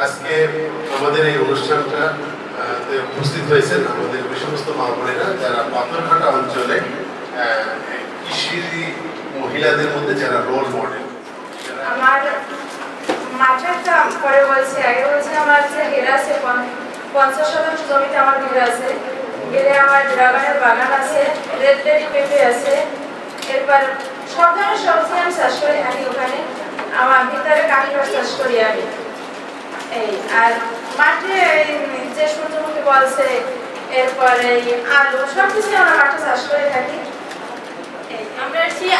আজকে আমাদের এই অনুষ্ঠানটা উপস্থিত হয়েছেন আমাদের ওই সমস্ত মা বোনেরা যারা পাথরঘাটা অঞ্চলে কৃষি মহিলাদের মধ্যে যারা রোল মডেল। আমার মাঠেরটা পরে বলছে, আগে বলছে আমার যে হেরা আছে 50% জমিতে আমার ঘেরা আছে, গেলে আমার ড্রাগনের বাগান আছে, রেড রেড পেঁপে আছে, এরপর সব ধরনের সবজি আমি চাষ করে থাকি ওখানে। আমার ভিতরে কাঠি চাষ করি আমি এই। আর মাঠে যে সূর্যমুখী বলছে, এরপরে আলু সব কিছু আমরা মাঠে চাষ করে থাকি।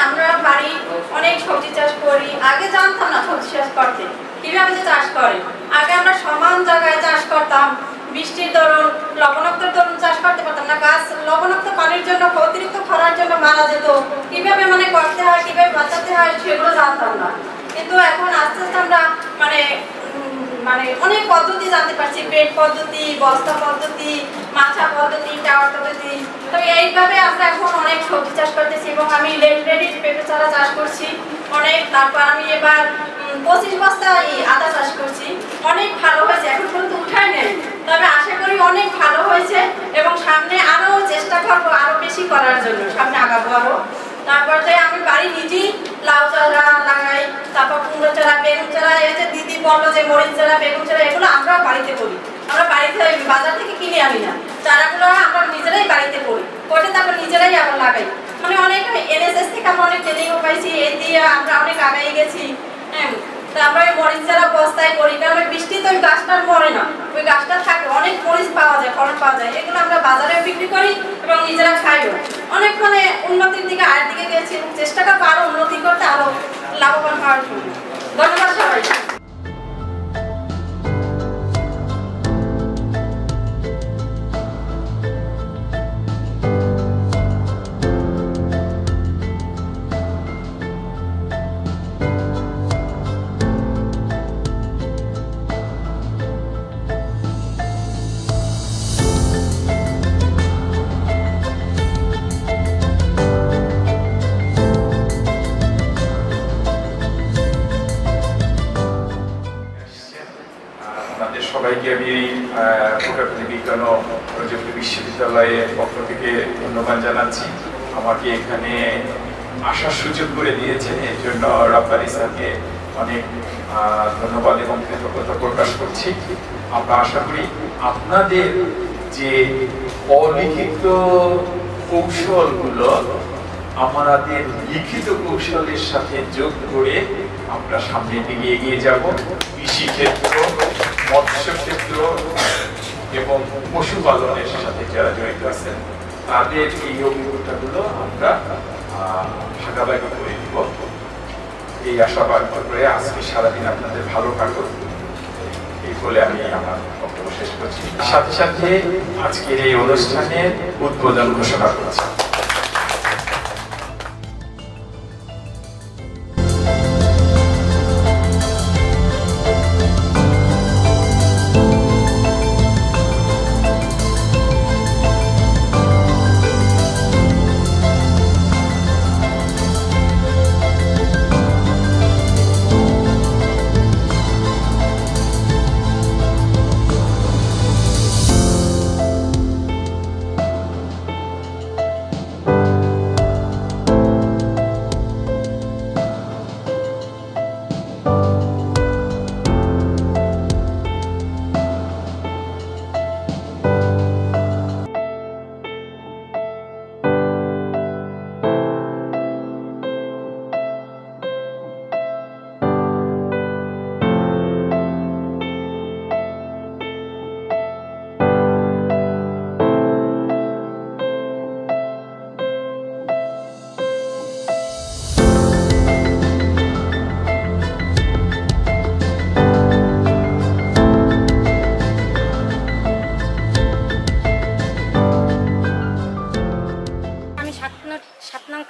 আমরা বাড়ি অনেক সবজি চাষ করি। আগে জানতাম না সবজি চাষ করতে, কিভাবে যে চাষ করে। আগে আমরা সমান জায়গায় চাষ করতাম, বৃষ্টির দরুন লবণাক্তের দরুন চাষ করতে পারতাম না। গাছ লবণাক্ত পানির জন্য অতিরিক্ত খরার জন্য মারা যেত। কিভাবে করতে হয়, কিভাবে বাঁচাতে হয় সেগুলো জানতাম না। কিন্তু এখন আস্তে আস্তে আমরা অনেক পদ্ধতি জানতে পারছি, বেড পদ্ধতি, বস্তা পদ্ধতি, মাছা পদ্ধতি, টাওয়ার পদ্ধতি। তবে এইভাবে আমরা এখন অনেক সবজি চাষ করতেছি এবং আমি রেডি পেঁপে চারা চাষ করছি অনেক। তারপর আমি এবার 25 বস্তা আদা চাষ করছি। অনেক ভালো হয়েছে, এখন পর্যন্ত উঠাই নেই, তবে আশা করি অনেক ভালো হয়েছে এবং সামনে আরো চেষ্টা করবো আরো বেশি করার জন্য, সামনে আগাবো আরো। তারপরে আমি বাড়ি নিজেই লাউ চারা লাগাই, তারপর কুমড়ো চারা, বেগুন চারা। এই যে দিদি বললো যে মরিচ চারা, বেগুন চারা, এগুলো আমরাও বাড়িতে করি। আমরা বাড়িতে বাজার থেকে কিনে আনি না, চারাগুলো আমরা নিজেরাই বাড়িতে করি, করে তারপর নিজেরাই আবার লাগাই। অনেক NSS থেকে আমরা অনেক ট্রেনিংও পাইছি, এই দিয়ে আমরা অনেক আগাই গেছি। হ্যাঁ, তারপরে মরিচ চারা বস্তায় করি, কারণ বৃষ্টিতে ওই গাছটা মরে না, ওই গাছটা থাকে, অনেক মরিচ পাওয়া যায়, ফলন পাওয়া যায়। এগুলো আমরা বাজারে বিক্রি করি এবং নিজেরা খাইও। অনেক উন্নতির দিকে আয়ের দিকে গেছি এবং চেষ্টা করবো আরো উন্নতি করতে, আরো লাভবান হওয়ার জন্য। ধন্যবাদ সবাই। সবাইকে আমি বিজ্ঞান ও প্রযুক্তি বিশ্ববিদ্যালয়ের পক্ষ থেকে ধন্যবাদ জানাচ্ছি। আমাকে এখানে আসার সুযোগ করে দিয়েছেন, এর জন্য রব্বানী স্যারকে অনেক ধন্যবাদ এবং কৃতজ্ঞতা প্রকাশ করছি। আমরা আশা করি আপনাদের যে অলিখিত কৌশলগুলো আমাদের লিখিত কৌশলের সাথে যোগ করে আমরা সামনের দিকে এগিয়ে যাব। কৃষিক্ষেত্র, মৎস্য ক্ষেত্র এবং পশুপালনের সাথে যারা জড়িত আছেন তাদের এই অভিজ্ঞতাগুলো আমরা ভাগাভাগি করে দিব, এই আশাবাদ করে আজকে সারাদিন আপনাদের ভালো কাটুক এই বলে আমি আমার বক্তব্য শেষ করছি। সাথে সাথে আজকের এই অনুষ্ঠানের উদ্বোধন ঘোষণা করছি।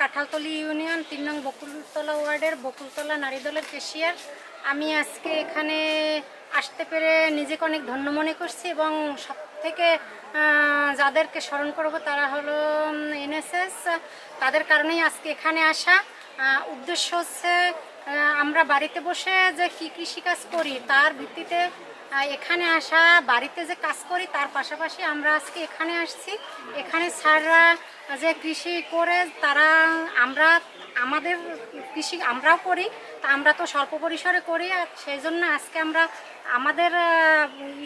কাঁঠালতলী ইউনিয়ন 3 নং বকুলতলা ওয়ার্ডের বকুলতলা নারী দলের ক্যাশিয়ার। আমি আজকে এখানে আসতে পেরে নিজেকে অনেক ধন্য মনে করছি এবং সবথেকে যাদেরকে স্মরণ করব তারা হলো NSS। তাদের কারণেই আজকে এখানে আসা। উদ্দেশ্য হচ্ছে আমরা বাড়িতে বসে যে কী কৃষিকাজ করি তার ভিত্তিতে এখানে আসা, বাড়িতে যে কাজ করি তার পাশাপাশি আমরা আজকে এখানে আসছি। এখানে স্যাররা যে কৃষি করে তারা আমাদের কৃষি আমরাও করি, তা আমরা তো স্বল্প পরিসরে করি, আর সেই জন্য আজকে আমরা আমাদের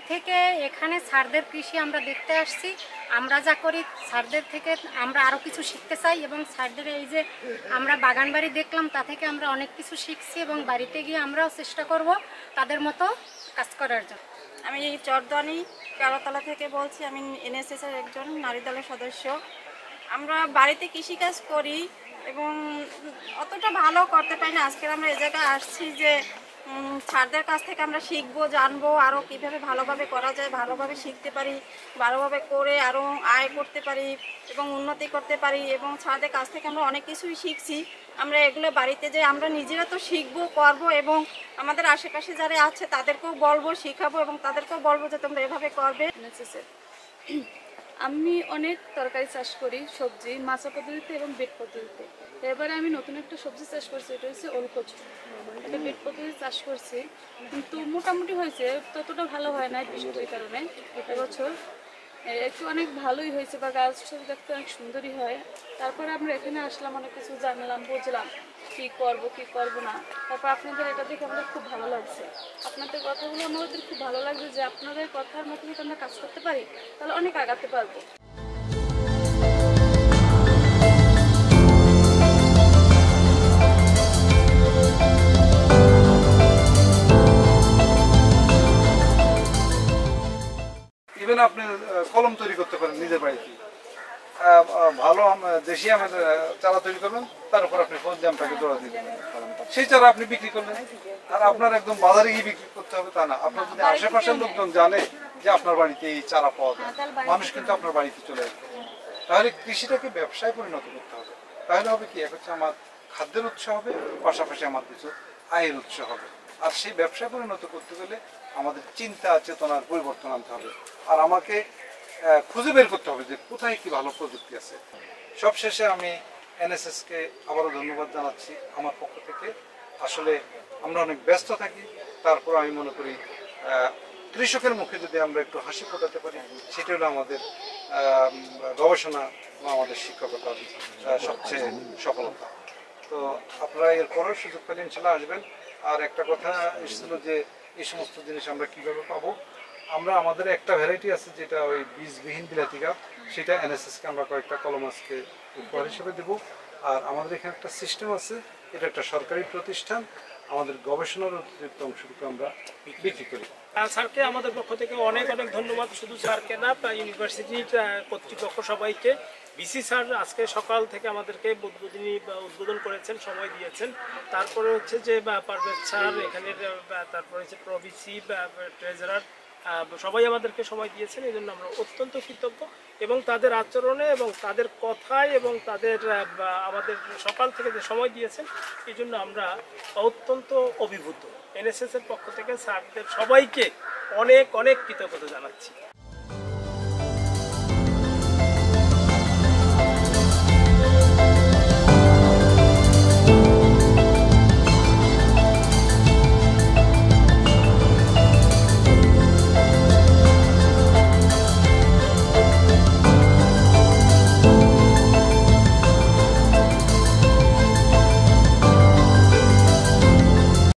থেকে এখানে স্যারদের কৃষি আমরা দেখতে আসছি। আমরা যা করি স্যারদের থেকে আমরা আরও কিছু শিখতে চাই, এবং স্যারদের এই যে আমরা বাগান বাড়ি দেখলাম তা থেকে আমরা অনেক কিছু শিখছি, এবং বাড়িতে গিয়ে আমরাও চেষ্টা করব তাদের মতো কাজ করার জন্য। আমি চরদানি কারতলা থেকে বলছি। আমি এনএসএস এর একজন নারী দলের সদস্য। আমরা বাড়িতে কৃষিকাজ করি এবং অতটা ভালো করতে পারি না। আজকে আমরা এই জায়গায় আসছি যে স্যারদের কাছ থেকে আমরা শিখবো, জানবো আরও কীভাবে ভালোভাবে করা যায়, ভালোভাবে শিখতে পারি, ভালোভাবে করে আরও আয় করতে পারি এবং উন্নতি করতে পারি। এবং স্যারদের কাছ থেকে আমরা অনেক কিছুই শিখছি। আমরা এগুলো বাড়িতে যে আমরা নিজেরা তো শিখবো, করবো এবং আমাদের আশেপাশে যারা আছে তাদেরকেও বলবো, শিখাবো এবং তাদেরকেও বলবো যে তোমরা এভাবে করবে। আমি অনেক তরকারি চাষ করি, সবজি মাছা পদ্ধতিতে এবং বেড পদ্ধতিতে। এবারে আমি নতুন একটা সবজি চাষ করছি, এটা হচ্ছে ওলকচু। এটা বেড পদ্ধতিতে চাষ করছি, কিন্তু মোটামুটি হয়েছে, ততটা ভালো হয় না বৃষ্টির কারণে। এবছর একটু অনেক ভালোই হয়েছে, বা গাছ দেখতে অনেক সুন্দরই হয়। তারপরে আমরা এখানে আসলাম, অনেক কিছু জানলাম, বুঝলাম কী করবো কী করবো না। তারপর আপনাদের এটা দেখে আমাদের খুব ভালো লাগছে। আপনাদের কথাগুলো আমাদের খুব ভালো লাগছে যে আপনাদের কথার মতো যদি আমরা কাজ করতে পারি তাহলে অনেক আগাতে পারবো। ইভেন আপনি কলম তৈরি করতে পারেন নিজের বাড়িতে, ভালো দেশি আমের চারা তৈরি করবেন, তার উপর আপনি ফজলি আমটাকে জোড়া দিবেন, সেই চারা আপনি বিক্রি করলেন। আর আপনার একদম বাজারে গিয়ে বিক্রি করতে হবে তা না। আপনার যদি আশেপাশের লোকজন জানে যে আপনার বাড়িতে এই চারা পাওয়া যায়, মানুষ কিন্তু আপনার বাড়িতে চলে আসবে। তাহলে কৃষিটাকে ব্যবসায় পরিণত করতে হবে। তাহলে হবে কি, এক হচ্ছে আমার খাদ্যের উৎস হবে, পাশাপাশি আমার কিছু আয়ের উৎস হবে। আর সেই ব্যবসায় পরিণত করতে গেলে আমাদের চিন্তা চেতনার পরিবর্তন আনতে হবে, আর আমাকে খুঁজে বের করতে হবে যে কোথায় কি ভালো প্রযুক্তি আছে। সবশেষে আমি এনএসএসকে আবারও ধন্যবাদ জানাচ্ছি আমার পক্ষ থেকে। আসলে আমরা অনেক ব্যস্ত থাকি, তারপর আমি মনে করি কৃষকের মুখে যদি আমরা একটু হাসি ফোটাতে পারি, সেটা হলো আমাদের গবেষণা বা আমাদের শিক্ষকতার সবচেয়ে সফলতা। তো আপনারা এরপরেও সুযোগ পেলে ইনশাল্লাহ আসবেন। আর একটা কথা এসেছিল যে এই সমস্ত জিনিস আমরা কিভাবে পাবো। আমরা আমাদের একটা ভ্যারাইটি আছে যেটা ওই বীজবিহীন বিলাতি গাছ, সেটা এনএসএসকে আমরা কয়েকটা কলম আজকে উপহার হিসেবে দেবো। আর আমাদের এখানে একটা সিস্টেম আছে, এটা একটা সরকারি প্রতিষ্ঠান, আমাদের গবেষণার অতিরিক্ত অংশটুকু আমরা বিক্রি করি। স্যারকে আমাদের পক্ষ থেকে অনেক অনেক ধন্যবাদ, শুধু স্যারকে না, ইউনিভার্সিটির কর্তৃপক্ষ সবাইকে। বিসি স্যার আজকে সকাল থেকে আমাদেরকে উদ্বোধন করেছেন, সময় দিয়েছেন। তারপরে হচ্ছে যে পারভেজ স্যার এখানের, তারপরে হচ্ছে প্রভিসি, ট্রেজারার, সবাই আমাদেরকে সময় দিয়েছেন। এই জন্য আমরা অত্যন্ত কৃতজ্ঞ, এবং তাদের আচরণে এবং তাদের কথায় এবং তাদের আমাদের সকাল থেকে যে সময় দিয়েছেন, এই জন্য আমরা অত্যন্ত অভিভূত। এনএসএস এর পক্ষ থেকে স্যারদের সবাইকে অনেক অনেক কৃতজ্ঞতা জানাচ্ছি।